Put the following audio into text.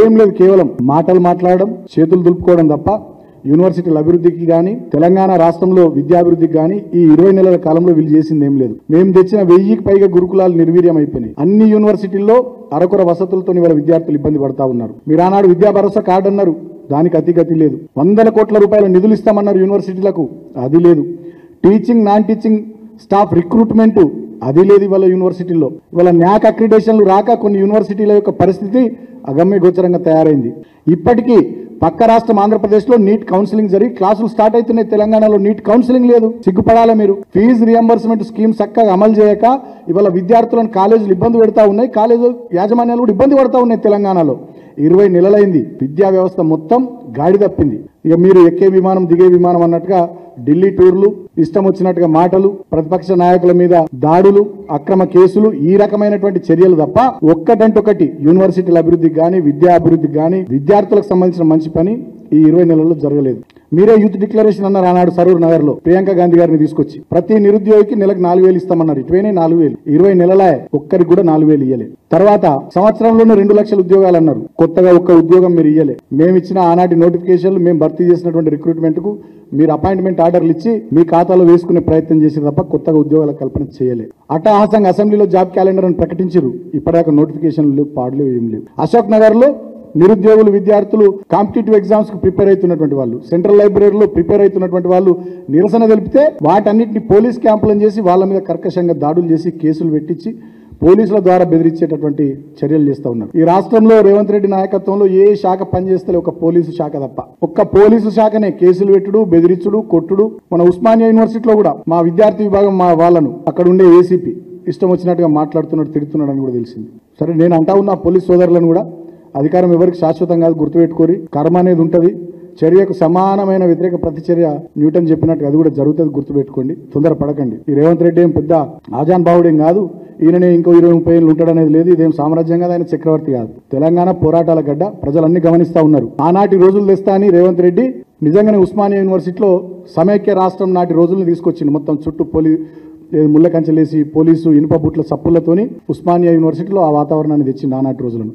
ఏం లేదు, కేవలం మాటలు మాట్లాడడం, చేతులు దులుపుకోవడం తప్ప యూనివర్సిటీల అభివృద్ధికి కానీ తెలంగాణ రాష్ట్రంలో విద్యాభివృద్ధికి కానీ ఈ 20 నెలల కాలంలో వీళ్ళు చేసింది ఏం లేదు. మేము తెచ్చిన 1000కి పైగా గురుకులాలు నిర్వీర్యం అయిపోయినాయి. అన్ని యూనివర్సిటీల్లో అరకొర వసతులతో ఇవాళ విద్యార్థులు ఇబ్బంది పడతా ఉన్నారు. మీరు ఆనాడు విద్యా భరోసా కార్డు అన్నారు, దానికి అతిగతి లేదు. 100 కోట్ల రూపాయల నిధులు ఇస్తామన్నారు యూనివర్సిటీలకు, అది లేదు. Teaching non teaching staff recruitment అది లేదు ఇవాళ యూనివర్సిటీల్లో. ఇవాళ న్యాక్ అక్రిడేషన్లు రాక కొన్ని యూనివర్సిటీల యొక్క పరిస్థితి అగమ్య గోచరంగా తయారైంది. ఇప్పటికీ పక్క రాష్ట్రం ఆంధ్రప్రదేశ్లో నీట్ కౌన్సిలింగ్ జరిగి క్లాసులు స్టార్ట్ అవుతున్నాయి. తెలంగాణలో నీట్ కౌన్సిలింగ్ లేదు. సిగ్గుపడాలా మీరు? ఫీజు రియంబర్స్మెంట్ స్కీమ్ చక్కగా అమలు చేయక ఇవాళ విద్యార్థులను కాలేజీలు ఇబ్బంది పెడతా ఉన్నాయి, కాలేజీ యాజమాన్యాలు కూడా ఇబ్బంది పడతా ఉన్నాయి. తెలంగాణలో 20 నెలలైంది, విద్యా వ్యవస్థ మొత్తం గాడి తప్పింది. ఇక మీరు ఎక్కే విమానం దిగే విమానం అన్నట్టుగా ఢిల్లీ టూర్లు, ఇష్టం వచ్చినట్టుగా మాటలు, ప్రతిపక్ష నాయకుల మీద దాడులు, అక్రమ కేసులు, ఈ రకమైనటువంటి చర్యలు తప్ప ఒక్కటంటొకటి యూనివర్సిటీల అభివృద్ధికి కానీ విద్యా అభివృద్ధికి కానీ విద్యార్థులకు సంబంధించిన మంచి పని ఈ 20 నెలల్లో జరగలేదు. మీరే యూత్ డిక్లరేషన్ అన్నారు ఆనాడు సరూర్ నగర్ లో ప్రియాంక గాంధీ గారిని తీసుకొచ్చి. ప్రతి నిరుద్యోగికి నెలకు 4000 ఇస్తామన్నారు. ఇటువైనా 4000, 20 నెలలే ఒక్కరికి కూడా 4000 ఇయ్యలే. తర్వాత సంవత్సరంలోనే 2 లక్షల ఉద్యోగాలు అన్నారు. కొత్తగా ఒక్క ఉద్యోగం మీరు ఇయ్యలే. మేము ఇచ్చిన ఆనాటి నోటిఫికేషన్లు, మేము భర్తీ చేసినటువంటి రిక్రూట్మెంట్ కు మీరు అపాయింట్మెంట్ ఆర్డర్లు ఇచ్చి మీ ఖాతాలో వేసుకునే ప్రయత్నం చేసి తప్ప కొత్తగా ఉద్యోగాల కల్పన చేయలేదు. అట్టహాసంగా అసెంబ్లీలో జాబ్ క్యాలెండర్ అని ప్రకటించారు. ఇప్పటిదాకా నోటిఫికేషన్లు పాడలేవు, ఏం లేవు. అశోక్ నగర్ లో నిరుద్యోగులు విద్యార్థులు కాంపిటేటివ్ ఎగ్జామ్స్ కు ప్రిపేర్ అవుతున్నటువంటి వాళ్ళు, సెంట్రల్ లైబ్రరీలో ప్రిపేర్ అవుతున్నటువంటి వాళ్ళు నిరసన తెలిపితే వాటన్నిటిని పోలీస్ క్యాంపులను చేసి వాళ్ళ మీద కర్కశంగా దాడులు చేసి కేసులు పెట్టించి పోలీసుల ద్వారా బెదిరించేటటువంటి చర్యలు చేస్తూ ఉన్నారు. ఈ రాష్ట్రంలో రేవంత్ రెడ్డి నాయకత్వంలో ఏ శాఖ పనిచేస్తలే, ఒక పోలీసు శాఖ తప్ప. ఒక్క పోలీసు శాఖనే కేసులు పెట్టుడు, బెదిరించుడు, కొట్టుడు. మన ఉస్మానియా యూనివర్సిటీలో కూడా మా విద్యార్థి విభాగం మా వాళ్ళను అక్కడ ఉండే ఏసీపీ ఇష్టం వచ్చినట్టుగా మాట్లాడుతున్నాడు, తిడుతున్నాడు అని కూడా తెలిసింది. సరే, నేను అంటా ఉన్న పోలీస్ సోదరులను కూడా అధికారం ఎవరికి శాశ్వతం కాదు, గుర్తుపెట్టుకోరి. కర్మ అనేది ఉంటుంది. చర్యకు సమానమైన వ్యతిరేక ప్రతిచర్య న్యూటన్ చెప్పినట్టు అది కూడా జరుగుతుంది, గుర్తుపెట్టుకోండి. తొందరపడకండి. ఈ రేవంత్ రెడ్డి ఏం పెద్ద ఆజాన్ బావుడేం కాదు. ఈయననే ఇంకో 20-30 ఏళ్ళు ఉంటాడనేది లేదు. ఇదేం సామ్రాజ్యం కాదు, ఆయన చక్రవర్తి కాదు. తెలంగాణ పోరాటాల గడ్డ, ప్రజలన్నీ గమనిస్తా ఉన్నారు. ఆనాటి రోజులు తెస్తా అని రేవంత్ రెడ్డి నిజంగానే ఉస్మానియా యూనివర్సిటీలో సమైక్య రాష్ట్రం నాటి రోజులను తీసుకొచ్చింది. మొత్తం చుట్టూ ముళ్ళ కంచెలేసి పోలీసు ఇనుప బుట్ల సప్పులతోని ఉస్మానియా యూనివర్సిటీలో ఆ వాతావరణాన్ని తెచ్చింది ఆనాటి రోజులను.